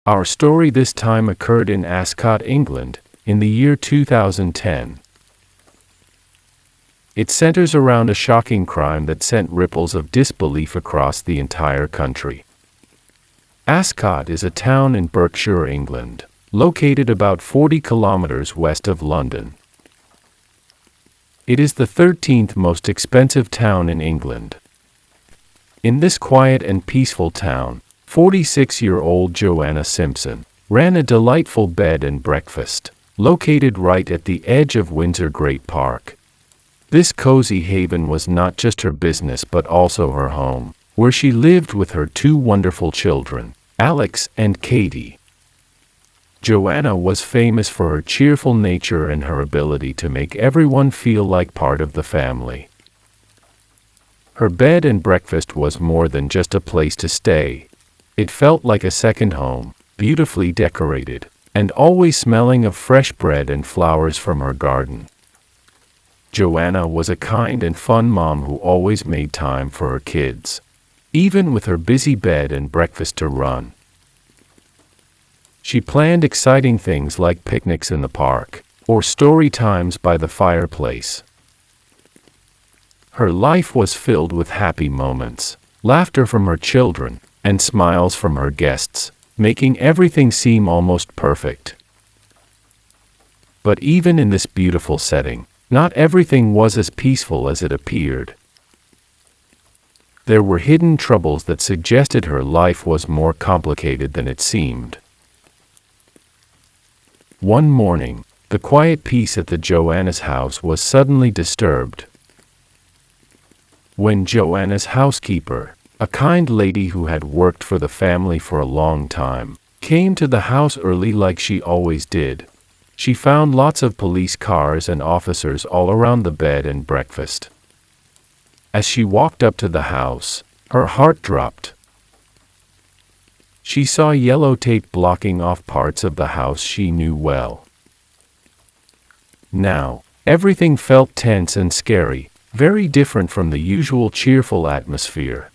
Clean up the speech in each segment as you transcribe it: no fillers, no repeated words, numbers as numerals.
Our story this time occurred in Ascot, England, in the year 2010. It centers around a shocking crime that sent ripples of disbelief across the entire country. Ascot is a town in Berkshire, England, located about 40 kilometers west of London. It is the 13th most expensive town in England. In this quiet and peaceful town, 46-year-old Joanna Simpson ran a delightful bed and breakfast, located right at the edge of Windsor Great Park. This cozy haven was not just her business but also her home, where she lived with her two wonderful children, Alex and Katie. Joanna was famous for her cheerful nature and her ability to make everyone feel like part of the family. Her bed and breakfast was more than just a place to stay. It felt like a second home, beautifully decorated, and always smelling of fresh bread and flowers from her garden. Joanna was a kind and fun mom who always made time for her kids, even with her busy bed and breakfast to run. She planned exciting things like picnics in the park, or story times by the fireplace. Her life was filled with happy moments, laughter from her children, and smiles from her guests, making everything seem almost perfect. But even in this beautiful setting, not everything was as peaceful as it appeared. There were hidden troubles that suggested her life was more complicated than it seemed. One morning, the quiet peace at the Joanna's house was suddenly disturbed. When Joanna's housekeeper, a kind lady who had worked for the family for a long time, came to the house early like she always did, she found lots of police cars and officers all around the bed and breakfast. As she walked up to the house, her heart dropped. She saw yellow tape blocking off parts of the house she knew well. Now, everything felt tense and scary, very different from the usual cheerful atmosphere.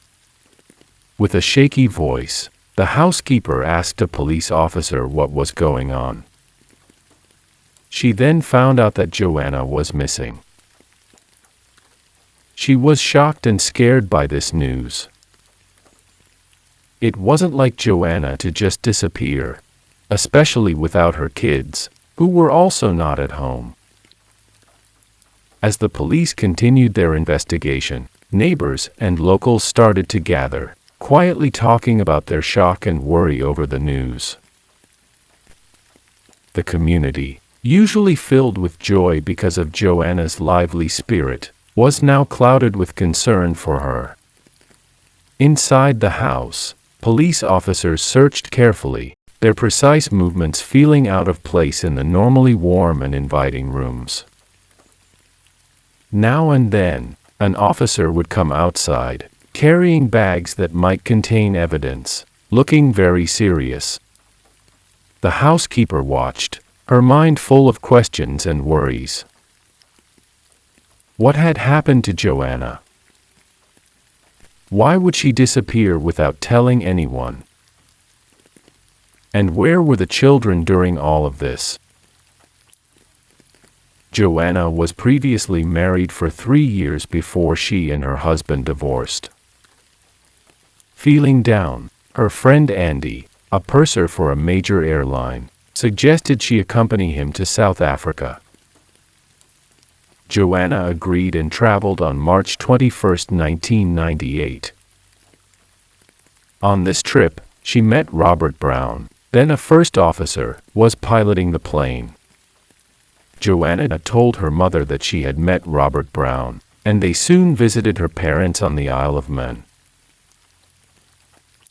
With a shaky voice, the housekeeper asked a police officer what was going on. She then found out that Joanna was missing. She was shocked and scared by this news. It wasn't like Joanna to just disappear, especially without her kids, who were also not at home. As the police continued their investigation, neighbors and locals started to gather, quietly talking about their shock and worry over the news. The community, usually filled with joy because of Joanna's lively spirit, was now clouded with concern for her. Inside the house, police officers searched carefully, their precise movements feeling out of place in the normally warm and inviting rooms. Now and then, an officer would come outside, carrying bags that might contain evidence, looking very serious. The housekeeper watched, her mind full of questions and worries. What had happened to Joanna? Why would she disappear without telling anyone? And where were the children during all of this? Joanna was previously married for 3 years before she and her husband divorced. Feeling down, her friend Andy, a purser for a major airline, suggested she accompany him to South Africa. Joanna agreed and traveled on March 21, 1998. On this trip, she met Robert Brown, then a first officer, was piloting the plane. Joanna told her mother that she had met Robert Brown, and they soon visited her parents on the Isle of Man.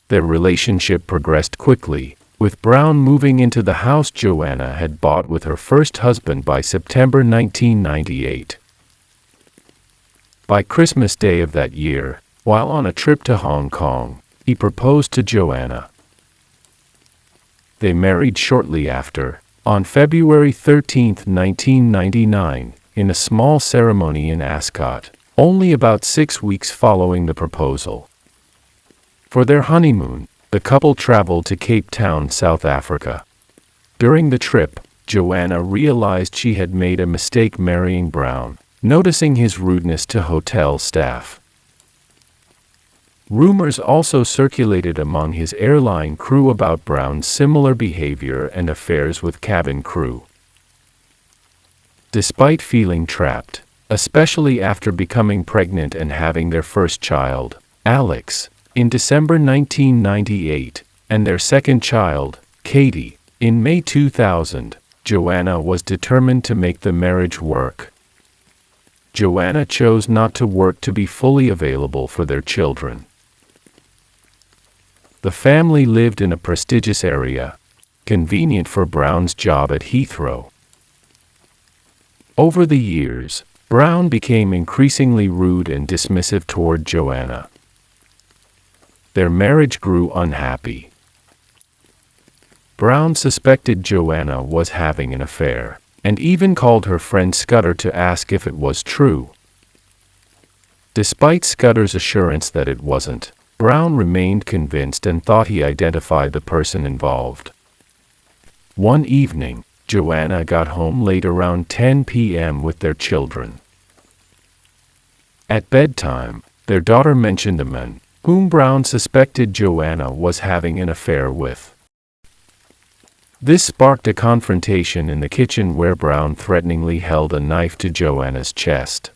Their relationship progressed quickly, with Brown moving into the house Joanna had bought with her first husband by September 1998. By Christmas Day of that year, while on a trip to Hong Kong, he proposed to Joanna. They married shortly after, on February 13, 1999, in a small ceremony in Ascot, only about 6 weeks following the proposal. For their honeymoon, The couple traveled to Cape Town, South Africa. During the trip, Joanna realized she had made a mistake marrying Brown, noticing his rudeness to hotel staff. Rumors also circulated among his airline crew about Brown's similar behavior and affairs with cabin crew. Despite feeling trapped, especially after becoming pregnant and having their first child, Alex, in December 1998, and their second child, Katie, in May 2000, Joanna was determined to make the marriage work. Joanna chose not to work to be fully available for their children. The family lived in a prestigious area, convenient for Brown's job at Heathrow. Over the years, Brown became increasingly rude and dismissive toward Joanna. Their marriage grew unhappy. Brown suspected Joanna was having an affair, and even called her friend Scudder to ask if it was true. Despite Scudder's assurance that it wasn't, Brown remained convinced and thought he identified the person involved. One evening, Joanna got home late around 10 p.m. with their children. At bedtime, their daughter mentioned a man whom Brown suspected Joanna was having an affair with. This sparked a confrontation in the kitchen where Brown threateningly held a knife to Joanna's chest.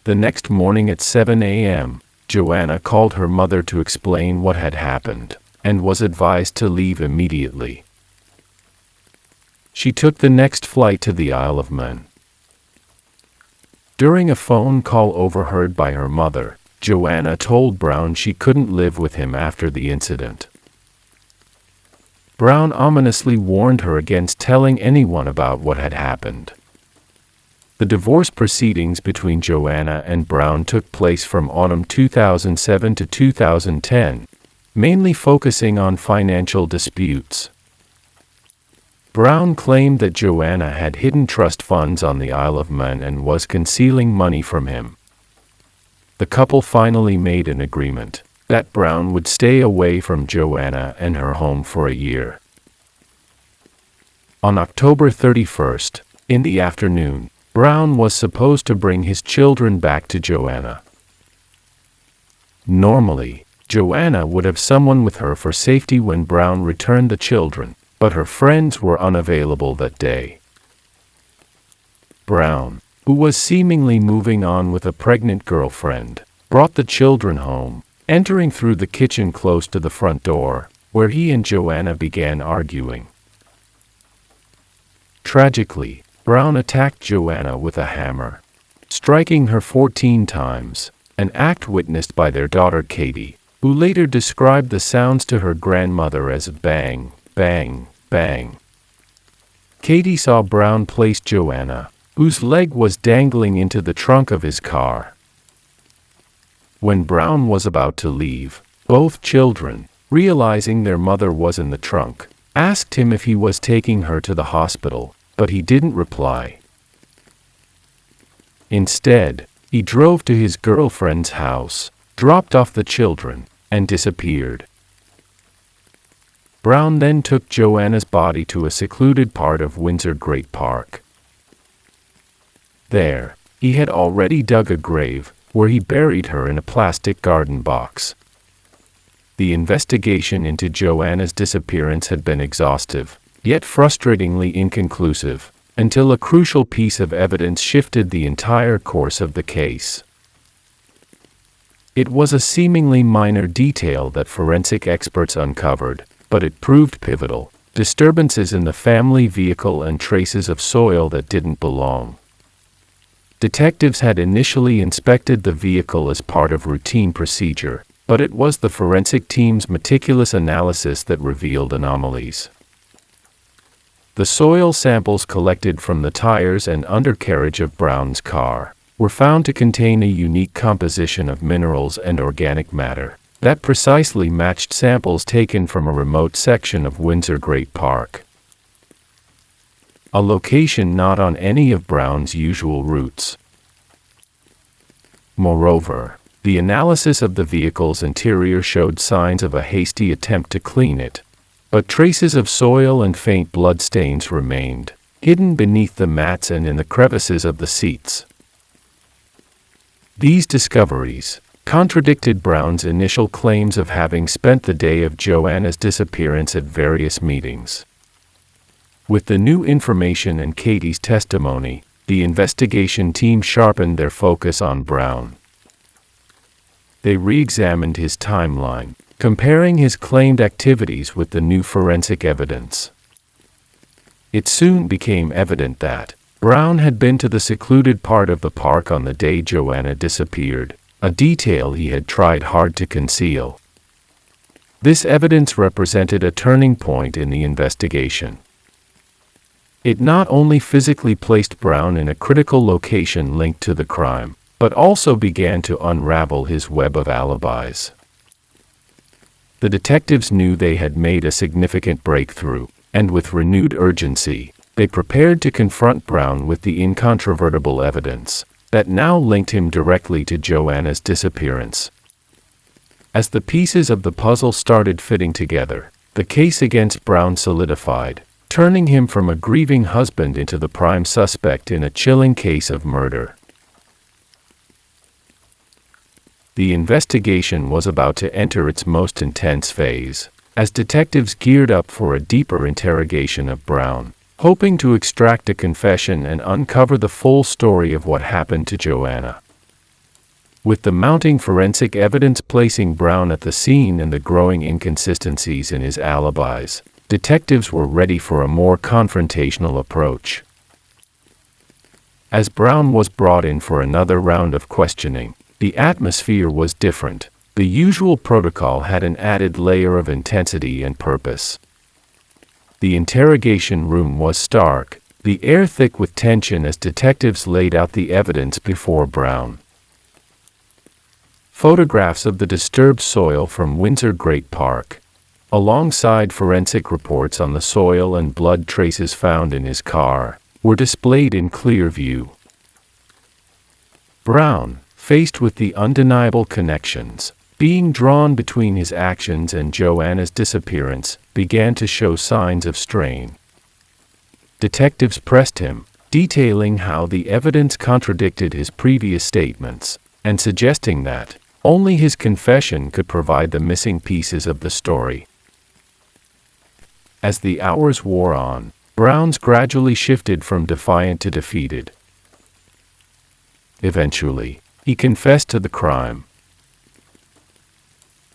The next morning at 7 a.m., Joanna called her mother to explain what had happened, and was advised to leave immediately. She took the next flight to the Isle of Man. During a phone call overheard by her mother, Joanna told Brown she couldn't live with him after the incident. Brown ominously warned her against telling anyone about what had happened. The divorce proceedings between Joanna and Brown took place from autumn 2007 to 2010, mainly focusing on financial disputes. Brown claimed that Joanna had hidden trust funds on the Isle of Man and was concealing money from him. The couple finally made an agreement that Brown would stay away from Joanna and her home for a year. On October 31st, in the afternoon, Brown was supposed to bring his children back to Joanna. Normally, Joanna would have someone with her for safety when Brown returned the children, but her friends were unavailable that day. Brown, who was seemingly moving on with a pregnant girlfriend, brought the children home, entering through the kitchen close to the front door, where he and Joanna began arguing. Tragically, Brown attacked Joanna with a hammer, striking her 14 times, an act witnessed by their daughter Katie, who later described the sounds to her grandmother as bang, bang, bang. Katie saw Brown place Joanna, whose leg was dangling, into the trunk of his car. When Brown was about to leave, both children, realizing their mother was in the trunk, asked him if he was taking her to the hospital, but he didn't reply. Instead, he drove to his girlfriend's house, dropped off the children, and disappeared. Brown then took Joanna's body to a secluded part of Windsor Great Park. There, he had already dug a grave, where he buried her in a plastic garden box. The investigation into Joanna's disappearance had been exhaustive, yet frustratingly inconclusive, until a crucial piece of evidence shifted the entire course of the case. It was a seemingly minor detail that forensic experts uncovered, but it proved pivotal: disturbances in the family vehicle and traces of soil that didn't belong. Detectives had initially inspected the vehicle as part of routine procedure, but it was the forensic team's meticulous analysis that revealed anomalies. The soil samples collected from the tires and undercarriage of Brown's car were found to contain a unique composition of minerals and organic matter that precisely matched samples taken from a remote section of Windsor Great Park, a location not on any of Brown's usual routes. Moreover, The analysis of the vehicle's interior showed signs of a hasty attempt to clean it, but traces of soil and faint bloodstains remained, hidden beneath the mats and in the crevices of the seats. These discoveries contradicted Brown's initial claims of having spent the day of Joanna's disappearance at various meetings. With the new information and Katie's testimony, the investigation team sharpened their focus on Brown. They re-examined his timeline, comparing his claimed activities with the new forensic evidence. It soon became evident that Brown had been to the secluded part of the park on the day Joanna disappeared, a detail he had tried hard to conceal. This evidence represented a turning point in the investigation. It not only physically placed Brown in a critical location linked to the crime, but also began to unravel his web of alibis. The detectives knew they had made a significant breakthrough, and with renewed urgency, they prepared to confront Brown with the incontrovertible evidence that now linked him directly to Joanna's disappearance. As the pieces of the puzzle started fitting together, the case against Brown solidified, turning him from a grieving husband into the prime suspect in a chilling case of murder. The investigation was about to enter its most intense phase, as detectives geared up for a deeper interrogation of Brown, hoping to extract a confession and uncover the full story of what happened to Joanna. With the mounting forensic evidence placing Brown at the scene and the growing inconsistencies in his alibis, detectives were ready for a more confrontational approach. As Brown was brought in for another round of questioning, the atmosphere was different. The usual protocol had an added layer of intensity and purpose. The interrogation room was stark, the air thick with tension as detectives laid out the evidence before Brown. Photographs of the disturbed soil from Windsor Great Park, alongside forensic reports on the soil and blood traces found in his car, were displayed in clear view. Brown, faced with the undeniable connections being drawn between his actions and Joanna's disappearance, began to show signs of strain. Detectives pressed him, detailing how the evidence contradicted his previous statements, and suggesting that only his confession could provide the missing pieces of the story. As the hours wore on, Brown's gradually shifted from defiant to defeated. Eventually, he confessed to the crime.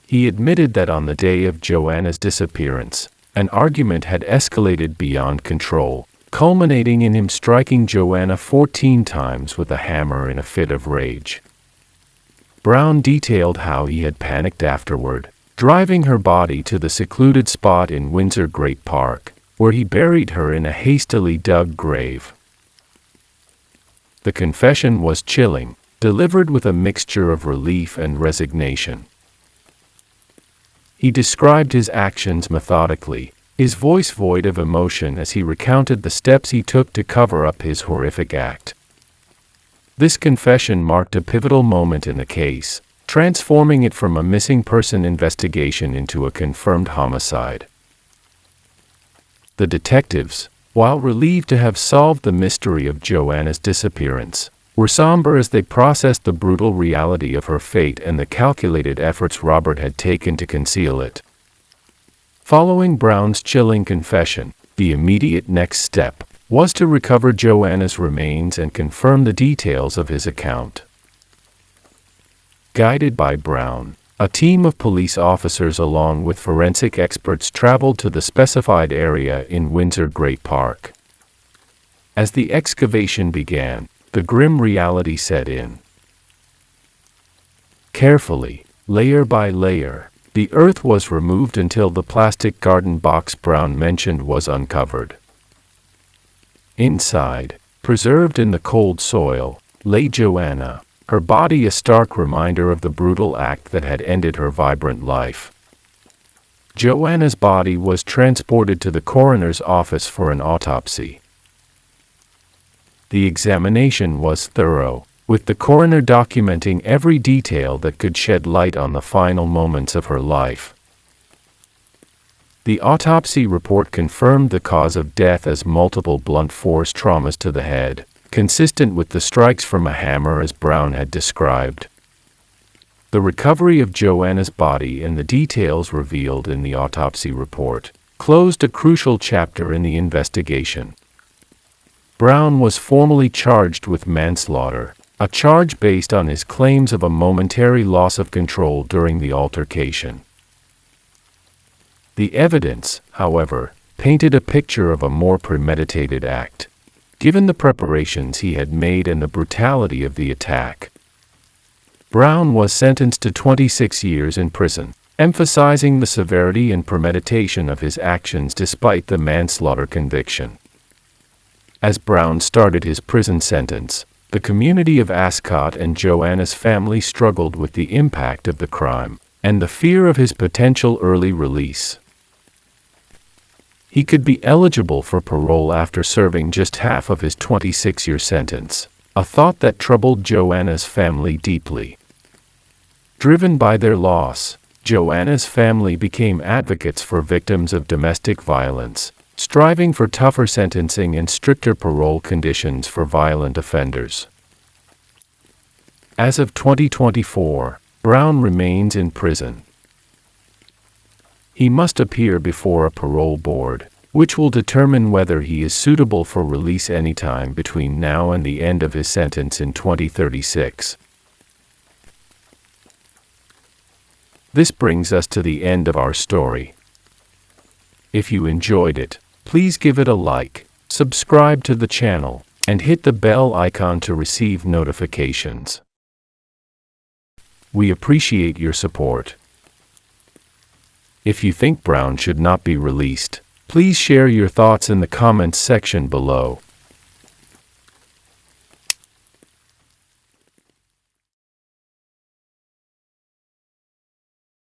He admitted that on the day of Joanna's disappearance, an argument had escalated beyond control, culminating in him striking Joanna 14 times with a hammer in a fit of rage. Brown detailed how he had panicked afterward, driving her body to the secluded spot in Windsor Great Park, where he buried her in a hastily dug grave. The confession was chilling, delivered with a mixture of relief and resignation. He described his actions methodically, his voice void of emotion as he recounted the steps he took to cover up his horrific act. This confession marked a pivotal moment in the case, transforming it from a missing person investigation into a confirmed homicide. The detectives, while relieved to have solved the mystery of Joanna's disappearance, were somber as they processed the brutal reality of her fate and the calculated efforts Robert had taken to conceal it. Following Brown's chilling confession, the immediate next step was to recover Joanna's remains and confirm the details of his account. Guided by Brown, a team of police officers along with forensic experts traveled to the specified area in Windsor Great Park. As the excavation began, the grim reality set in. Carefully, layer by layer, the earth was removed until the plastic garden box Brown mentioned was uncovered. Inside, preserved in the cold soil, lay Joanna, her body a stark reminder of the brutal act that had ended her vibrant life. Joanna's body was transported to the coroner's office for an autopsy. The examination was thorough, with the coroner documenting every detail that could shed light on the final moments of her life. The autopsy report confirmed the cause of death as multiple blunt force traumas to the head, consistent with the strikes from a hammer as Brown had described. The recovery of Joanna's body and the details revealed in the autopsy report closed a crucial chapter in the investigation. Brown was formally charged with manslaughter, a charge based on his claims of a momentary loss of control during the altercation. The evidence, however, painted a picture of a more premeditated act, given the preparations he had made and the brutality of the attack. Brown was sentenced to 26 years in prison, emphasizing the severity and premeditation of his actions despite the manslaughter conviction. As Brown started his prison sentence, the community of Ascot and Joanna's family struggled with the impact of the crime and the fear of his potential early release. He could be eligible for parole after serving just half of his 26-year sentence, a thought that troubled Joanna's family deeply. Driven by their loss, Joanna's family became advocates for victims of domestic violence, striving for tougher sentencing and stricter parole conditions for violent offenders. As of 2024, Brown remains in prison. He must appear before a parole board, which will determine whether he is suitable for release anytime between now and the end of his sentence in 2036. This brings us to the end of our story. If you enjoyed it, please give it a like, subscribe to the channel, and hit the bell icon to receive notifications. We appreciate your support. If you think Brown should not be released, please share your thoughts in the comments section below.